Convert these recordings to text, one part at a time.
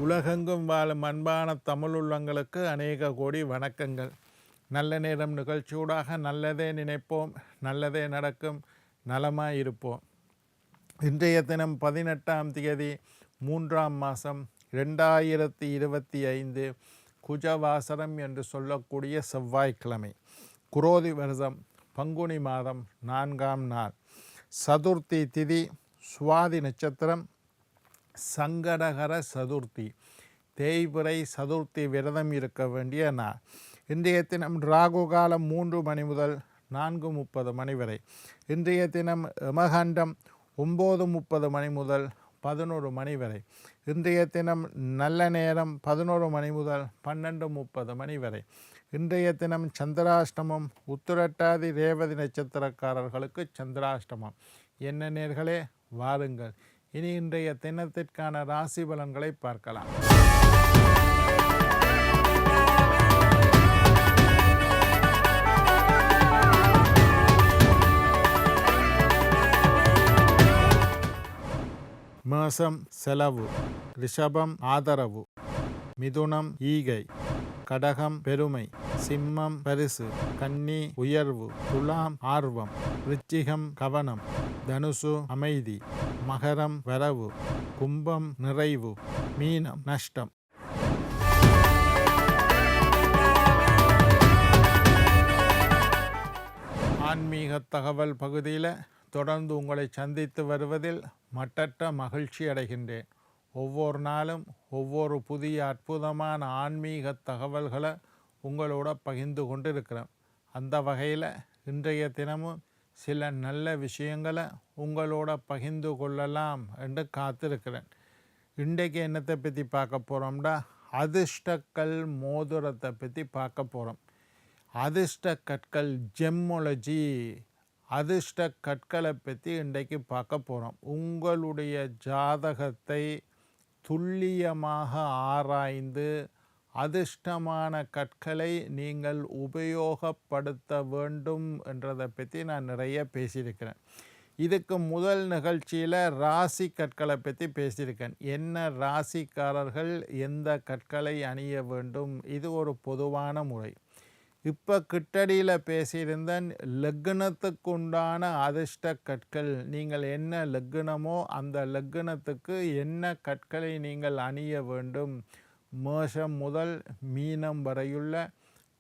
உலகெங்கும் வாழும் அன்பான தமிழுள்ளங்களுக்கு அநேக கோடி வணக்கங்கள். நல்ல நேரம் நிகழ்ச்சியூடாக நல்லதே நினைப்போம், நல்லதே நடக்கும், நலமாய் இருப்போம். இன்றைய தினம் 18ஆம் தேதி 3ஆம் மாதம் 2025 குஜவாசரம் என்று சொல்லக்கூடிய செவ்வாய்க்கிழமை, குரோதி வருஷம் பங்குனி மாதம் 4ஆம் நாள், சதுர்த்தி திதி, சுவாதி நட்சத்திரம், சங்கடகர சதுர்த்தி, தேய்பிறை சதுர்த்தி விரதம் இருக்க வேண்டிய நாள். இன்றைய தினம் ராகு காலம் 3 மணி முதல் 4:30 மணி வரை. இன்றைய தினம் யமகண்டம் 9:30 மணி முதல் 11 மணி வரை. இன்றைய தினம் நல்ல நேரம் 11 மணி முதல் 12:30 மணி வரை. இன்றைய தினம் சந்திராஷ்டமம். உத்திரட்டாதி ரேவதி நட்சத்திரக்காரர்களுக்கு சந்திராஷ்டமம். என்ன நேர்களே, வாருங்கள் இனி இன்றைய தினத்திற்கான ராசி பலன்களை பார்க்கலாம். மேஷம் செலவு, ரிஷபம் ஆதரவு, மிதுனம் ஈகை, கடகம் பெருமை, சிம்மம் பரிசு, கன்னி உயர்வு, துலாம் ஆர்வம், விருச்சிகம் கவனம், தனுசு அமைதி, மகரம் வரவு, கும்பம் நிறைவு, மீனம் நஷ்டம். ஆன்மீக தகவல் பகுதியில் தொடர்ந்து உங்களை சந்தித்து வருவதில் மட்டற்ற மகிழ்ச்சி அடைகின்றேன். ஒவ்வொரு நாளும் ஒவ்வொரு புதிய அற்புதமான ஆன்மீக தகவல்களை உங்களோட பகிர்ந்து கொண்டு இருக்கிறேன். அந்த வகையில் இன்றைய தினமும் சில நல்ல விஷயங்களை உங்களோட பகிர்ந்து கொள்ளலாம் என்று காத்திருக்கிறேன். இன்றைக்கு என்னத்தை பற்றி பார்க்க போகிறோம்டா, அதிர்ஷ்டக்கல் மோதிரத்தை பற்றி பார்க்க போகிறோம். அதிர்ஷ்ட கற்கள், ஜெம்மொலஜி, அதிர்ஷ்ட கற்களை பற்றி இன்றைக்கு பார்க்க போகிறோம். உங்களுடைய ஜாதகத்தை துல்லியமாக ஆராய்ந்து அதிர்ஷ்டமான கற்களை நீங்கள் உபயோகப்படுத்த வேண்டும் என்றதை பற்றி நான் நிறைய பேசியிருக்கிறேன். இதுக்கு முதல் நிகழ்ச்சியில் ராசி கற்களை பற்றி பேசியிருக்கேன். என்ன ராசிக்காரர்கள் எந்த கற்களை அணிய வேண்டும், இது ஒரு பொதுவான முறை. இப்போ கிட்டடியில் பேசியிருந்தேன் லக்னத்துக்கு உண்டான அதிர்ஷ்ட கற்கள். நீங்கள் என்ன லக்னமோ அந்த லக்னத்துக்கு என்ன கற்களை நீங்கள் அணிய வேண்டும். மேஷம் முதல் மீனம் வரையுள்ள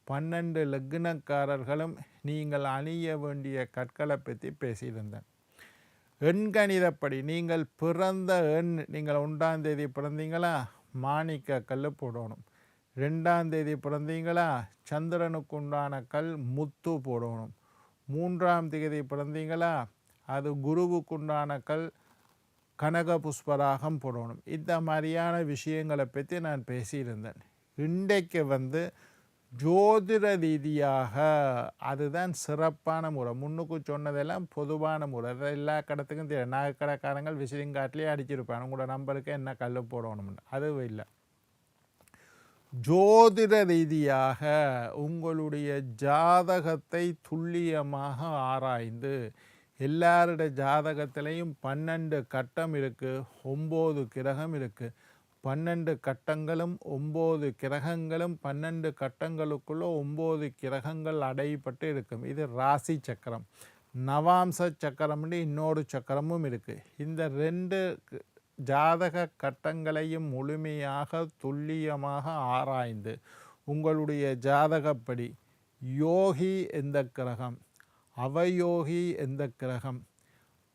12 லக்னக்காரர்களும் நீங்கள் அணிய வேண்டிய கற்களை பற்றி பேசியிருந்தேன். எண்கணிதப்படி நீங்கள் பிறந்த எண், நீங்கள் 1ஆம் தேதி பிறந்தீங்களா, மாணிக்க கல் போடணும். 2ஆம் தேதி பிறந்தீங்களா, சந்திரனுக்கு உண்டான கல் முத்து போடணும். 3ஆம் தேதி பிறந்தீங்களா, அது குருவுக்கு உண்டான கல் கனக புஷ்பராகம் போடணும். இந்த மாதிரியான விஷயங்களை பற்றி நான் பேசியிருந்தேன். இன்றைக்கு ஜோதிட ரீதியாக அதுதான் சிறப்பான முறை. முன்னுக்கு சொன்னதெல்லாம் பொதுவான முறை. அதை எல்லா கடத்துக்கும் தெரியும். நகைக்கடைக்காரங்கள் விசிறிங்காட்டிலே அடிச்சிருப்பாங்க உங்களோட நம்பருக்கு என்ன கல் போடணும்னு. அதுவும் இல்லை. ஜோதிட ரீதியாக உங்களுடைய ஜாதகத்தை துல்லியமாக ஆராய்ந்து, எல்லாருடைய ஜாதகத்திலையும் 12 கட்டம் இருக்குது, 9 கிரகம் இருக்குது. 12 கட்டங்களும் 9 கிரகங்களும் 12 கட்டங்களுக்குள்ள 9 கிரகங்கள் அடைப்பட்டு இருக்கும். இது ராசி சக்கரம். நவாம்ச சக்கரம்னு இன்னொரு சக்கரமும் இருக்குது. இந்த 2 ஜாதக கட்டங்களையும் முழுமையாக துல்லியமாக ஆராய்ந்து உங்களுடைய ஜாதகப்படி யோகி எந்த கிரகம், அவயோகி எந்த கிரகம்,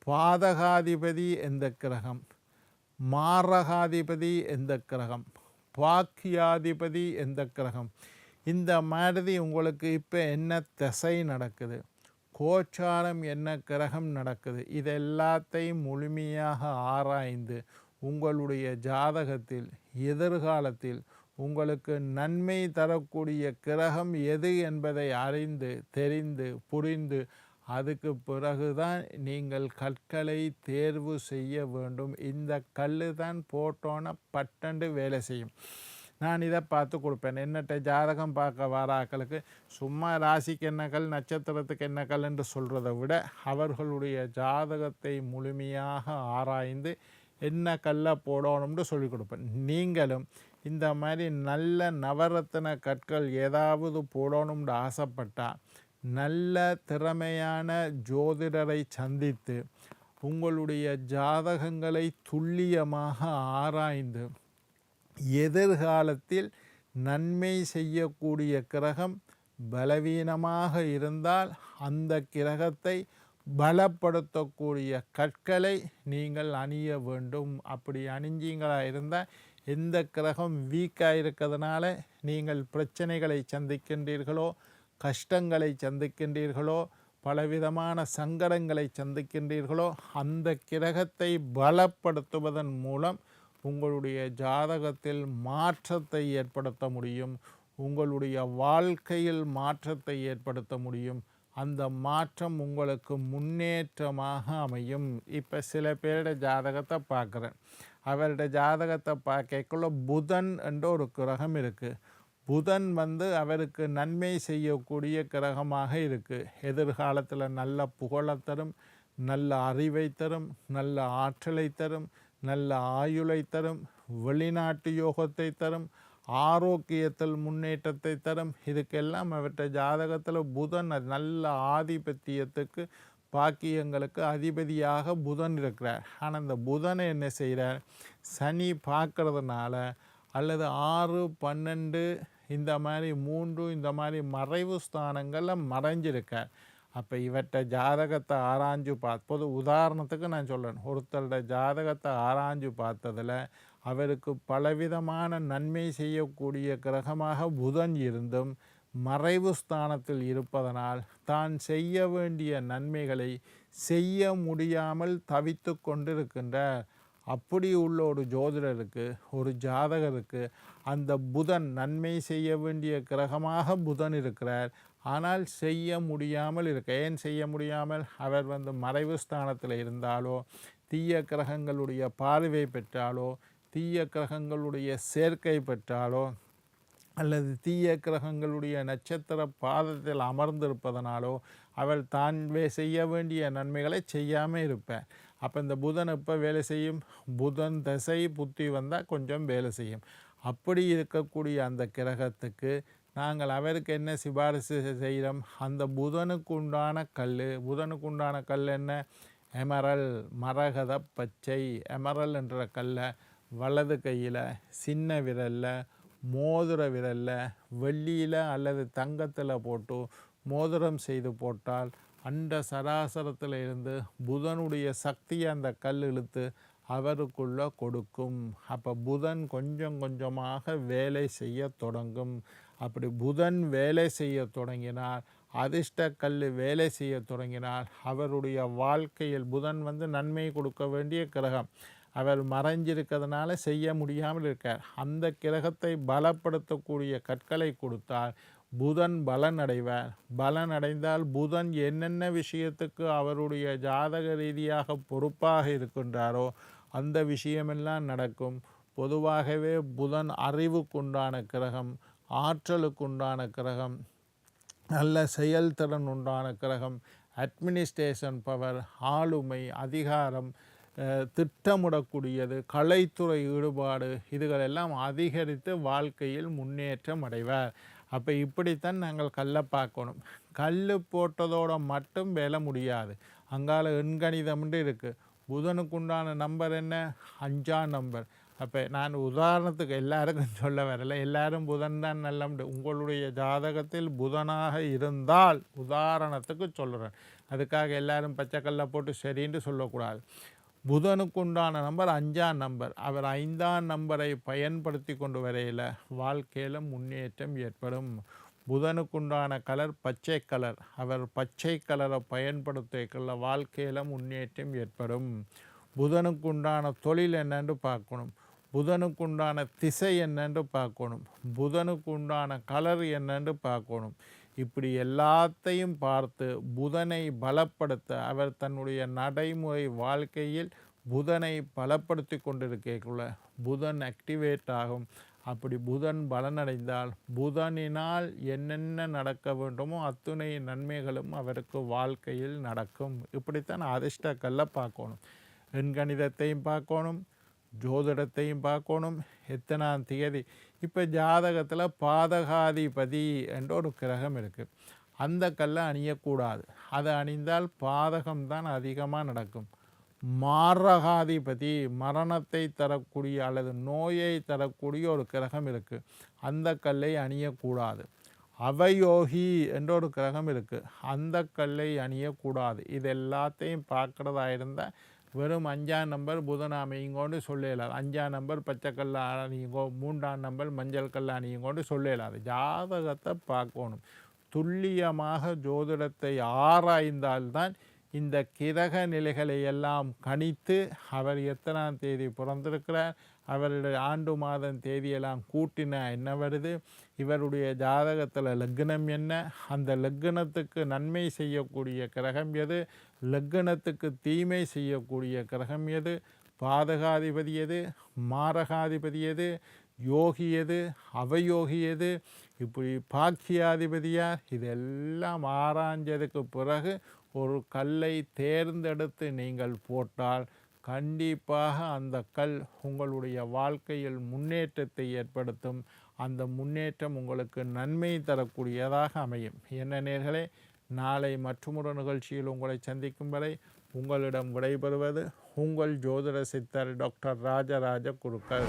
பாதகாதிபதி எந்த கிரகம், மாரகாதிபதி எந்த கிரகம், பாக்கியாதிபதி எந்த கிரகம், இந்த மாதிரி உங்களுக்கு இப்போ என்ன திசை நடக்குது, கோச்சாரம் என்ன கிரகம் நடக்குது, இது எல்லாத்தையும் முழுமையாக ஆராய்ந்து உங்களுடைய ஜாதகத்தில் எதிர்காலத்தில் உங்களுக்கு நன்மை தரக்கூடிய கிரகம் எது என்பதை அறிந்து தெரிந்து புரிந்து அதுக்கு பிறகுதான் நீங்கள் கற்களை தேர்வு செய்ய வேண்டும். இந்த கல் தான் போட்டோன்னா பட்டண்டு வேலை செய்யும். நான் இதை பார்த்து கொடுப்பேன். என்னட்ட ஜாதகம் பார்க்க வாராக்களுக்கு சும்மா ராசிக்கு என்ன கல், நட்சத்திரத்துக்கு என்ன கல் என்று சொல்கிறத விட அவர்களுடைய ஜாதகத்தை முழுமையாக ஆராய்ந்து என்ன கல்லை போடணும்னு சொல்லிக் கொடுப்பேன். நீங்களும் இந்த மாதிரி நல்ல நவரத்தின கற்கள் ஏதாவது போடணும்னு ஆசைப்பட்டால் நல்ல திறமையான ஜோதிடரை சந்தித்து உங்களுடைய ஜாதகங்களை துல்லியமாக ஆராய்ந்து எதிர்காலத்தில் நன்மை செய்யக்கூடிய கிரகம் பலவீனமாக இருந்தால் அந்த கிரகத்தை பலப்படுத்தக்கூடிய கற்களை நீங்கள் அணிய வேண்டும். அப்படி அணிஞ்சிங்களா இருந்தால் எந்த கிரகம் வீக்காக இருக்கிறதுனால நீங்கள் பிரச்சனைகளை சந்திக்கின்றீர்களோ, கஷ்டங்களை சந்திக்கின்றீர்களோ, பலவிதமான சங்கடங்களை சந்திக்கின்றீர்களோ, அந்த கிரகத்தை பலப்படுத்துவதன் மூலம் உங்களுடைய ஜாதகத்தில் மாற்றத்தை ஏற்படுத்த முடியும். உங்களுடைய வாழ்க்கையில் மாற்றத்தை ஏற்படுத்த முடியும். அந்த மாற்றம் உங்களுக்கு முன்னேற்றமாக அமையும். இப்போ சில பேருடைய ஜாதகத்தை பார்க்குறேன். அவருடைய ஜாதகத்தை பார்க்கக்குள்ள புதன் என்ற ஒரு கிரகம் இருக்குது. புதன் அவருக்கு நன்மை செய்யக்கூடிய கிரகமாக இருக்குது. எதிர்காலத்தில் நல்ல புகழை தரும், நல்ல அறிவை தரும், நல்ல ஆற்றலை தரும், நல்ல ஆயுளை தரும், வெளிநாட்டு யோகத்தை தரும், ஆரோக்கியத்தில் முன்னேற்றத்தை தரும். இதுக்கெல்லாம் அவற்றை ஜாதகத்தில் புதன் நல்ல ஆதிபத்தியத்துக்கு பாக்கியங்களுக்கு அதிபதியாக புதன் இருக்கிறார். ஆனால் இந்த புதனை என்ன செய்கிறார்? சனி பார்க்கறதுனால அல்லது 6, 12 இந்த மாதிரி 3 இந்த மாதிரி மறைவு ஸ்தானங்களில் மறைஞ்சிருக்கார். அப்போ இவற்றை ஜாதகத்தை ஆராய்ஞ்சு பார்ப்பது உதாரணத்துக்கு நான் சொல்கிறேன். ஒருத்தரோட ஜாதகத்தை ஆராய்ஞ்சு பார்த்ததில் அவருக்கு பலவிதமான நன்மை செய்யக்கூடிய கிரகமாக புதன் இருந்தும் மறைவு ஸ்தானத்தில் இருப்பதனால் தான் செய்ய வேண்டிய நன்மைகளை செய்ய முடியாமல் தவித்து கொண்டிருக்கின்றார். அப்படி உள்ள ஒரு ஜோதிடருக்கு, ஒரு ஜாதகருக்கு அந்த புதன் நன்மை செய்ய வேண்டிய கிரகமாக புதன் இருக்கிறார். ஆனால் செய்ய முடியாமல் இருக்க. ஏன் செய்ய முடியாமல்? அவர் மறைவு ஸ்தானத்தில் இருந்தாலோ, தீய கிரகங்களுடைய பார்வை பெற்றாலோ, தீய கிரகங்களுடைய சேர்க்கை பெற்றாலோ, அல்லது தீய கிரகங்களுடைய நட்சத்திர பாதத்தில் அமர்ந்திருப்பதனாலோ அவர் தான் செய்ய வேண்டிய நன்மைகளை செய்யாமல் இருப்பார். அப்போ இந்த புதன் எப்போ வேலை செய்யும்? புதன் தசை புத்தி வந்தால் கொஞ்சம் வேலை செய்யும். அப்படி இருக்கக்கூடிய அந்த கிரகத்துக்கு நாங்கள் அவருக்கு என்ன சிபாரிசு செய்கிறோம்? அந்த புதனுக்கு உண்டான கல் என்ன? எமரல், மரகத பச்சை. எமரல் என்ற கல்லை வலது கையில், சின்ன விரலில், மோதிர விரலில், வெள்ளியில் அல்லது தங்கத்தில் போட்டு மோதிரம் செய்து போட்டால் அந்த சராசரத்தில் இருந்து புதனுடைய சக்தியை அந்த கல் இழுத்து அவருக்குள்ளே கொடுக்கும். அப்போ புதன் கொஞ்சம் கொஞ்சமாக வேலை செய்ய தொடங்கும். அப்படி புதன் வேலை செய்ய தொடங்கினால், அதிர்ஷ்ட கல் வேலை செய்ய தொடங்கினால் அவருடைய வாழ்க்கையில் புதன் நன்மை கொடுக்க வேண்டிய கிரகம். அவர் மறைஞ்சிருக்கிறதுனால செய்ய முடியாமல் இருக்கார். அந்த கிரகத்தை பலப்படுத்தக்கூடிய கற்களை கொடுத்தால் புதன் பலன் அடைவார். பலன் அடைந்தால் புதன் என்னென்ன விஷயத்துக்கு அவருடைய ஜாதக ரீதியாக பொறுப்பாக இருக்கின்றாரோ அந்த விஷயமெல்லாம் நடக்கும். பொதுவாகவே புதன் அறிவுக்குண்டான கிரகம், ஆற்றலுக்குண்டான கிரகம், நல்ல செயல்திறன் உண்டான கிரகம், அட்மினிஸ்ட்ரேஷன் பவர், ஆளுமை, அதிகாரம், திட்டமிடக்கூடியது, கலைத்துறை ஈடுபாடு, இதுகளெல்லாம் அதிகரித்து வாழ்க்கையில் முன்னேற்றம் அடைவார். அப்போ இப்படித்தான் நாங்கள் கல்லை பார்க்கணும். கல் போட்டதோடு மட்டும் வேலை முடியாது. அங்கால எண்கணிதம்னு இருக்குது. புதனுக்குண்டான நம்பர் என்ன? 5ஆம் நம்பர். அப்போ நான் உதாரணத்துக்கு எல்லாருக்கும் சொல்ல வரல, எல்லாரும் புதன் தான் நல்ல. உங்களுடைய ஜாதகத்தில் புதனாக இருந்தால் உதாரணத்துக்கு சொல்கிறேன். அதுக்காக எல்லாரும் பச்சைக்கல்லை போட்டு சரின்னு சொல்லக்கூடாது. புதனுக்குண்டான நம்பர் 5ஆம் நம்பர். அவர் 5ஆம் நம்பரை பயன்படுத்தி கொண்டு வரையில் வாழ்க்கையில் முன்னேற்றம் ஏற்படும். புதனுக்குண்டான கலர் பச்சை கலர். அவர் பச்சை கலரை பயன்படுத்திக்கொள்ள வாழ்க்கையில் முன்னேற்றம் ஏற்படும். புதனுக்குண்டான தொழில் என்னென்று பார்க்கணும். புதனுக்குண்டான திசை என்னென்று பார்க்கணும். புதனுக்குண்டான கலர் என்னென்று பார்க்கணும். இப்படி எல்லாத்தையும் பார்த்து புதனை பலப்படுத்த அவர் தன்னுடைய நடைமுறை வாழ்க்கையில் புதனை பலப்படுத்தி கொண்டிருக்கக்குள்ள புதன் ஆக்டிவேட் ஆகும். அப்படி புதன் பலனடைந்தால் புதனினால் என்னென்ன நடக்க வேண்டுமோ அத்துணை நன்மைகளும் அவருக்கு வாழ்க்கையில் நடக்கும். இப்படித்தான் அதிர்ஷ்ட கல்லை பார்க்கணும். எண்கணிதத்தையும் பார்க்கணும், ஜோதிடத்தையும் பார்க்கணும், எத்தனாம் தேதி. இப்போ ஜாதகத்தில் பாதகாதிபதி என்ற ஒரு கிரகம் இருக்குது. அந்த கல்லை அணியக்கூடாது. அதை அணிந்தால் பாதகம்தான் அதிகமாக நடக்கும். மாரகாதிபதி மரணத்தை தரக்கூடிய அல்லது நோயை தரக்கூடிய ஒரு கிரகம் இருக்குது. அந்த கல்லை அணியக்கூடாது. அவயோகி என்ற ஒரு கிரகம் இருக்குது. அந்த கல்லை அணியக்கூடாது. இது எல்லாத்தையும் பார்க்குறதா இருந்தால் வெறும் 5ஆம் நம்பர் புதன் அமையுங்கோண்டு சொல்லலாது. 5ஆம் நம்பர் பச்சைக்கல்ல அணியுங்கோ, 3ஆம் நம்பர் மஞ்சள் கல்ல அணியுங்கோண்டு சொல்லலாது. ஜாதகத்தை பார்க்கணும். துல்லியமாக ஜோதிடத்தை ஆராய்ந்தால்தான் இந்த கிரக நிலைகளை எல்லாம் கணித்து அவர் எத்தனாம் தேதி பிறந்திருக்கிறார், அவருடைய ஆண்டு மாதம் தேதியெல்லாம் கூட்டினா என்ன வருது, இவருடைய ஜாதகத்தில் லக்னம் என்ன, அந்த லக்னத்துக்கு நன்மை செய்யக்கூடிய கிரகம் எது, லக்னத்துக்கு தீமை செய்யக்கூடிய கிரகம் எது, பாதகாதிபதி எது, மாரகாதிபதி எது, யோகி எது, அவயோகி எது, இப்படி பாக்கியாதிபதியார், இதெல்லாம் ஆராய்ஞ்சதுக்கு பிறகு ஒரு கல்லை தேர்ந்தெடுத்து நீங்கள் போட்டால் கண்டிப்பாக அந்த கல் உங்களுடைய வாழ்க்கையில் முன்னேற்றத்தை ஏற்படுத்தும். அந்த முன்னேற்றம் உங்களுக்கு நன்மை தரக்கூடியதாக அமையும். என்ன நேர்களே, நாளை மற்றொரு நிகழ்ச்சியில் உங்களை சந்திக்கும் வரை உங்களிடம் விடைபெறுவது உங்கள் ஜோதிட சித்தர் டாக்டர் ராஜராஜ குருக்கள்.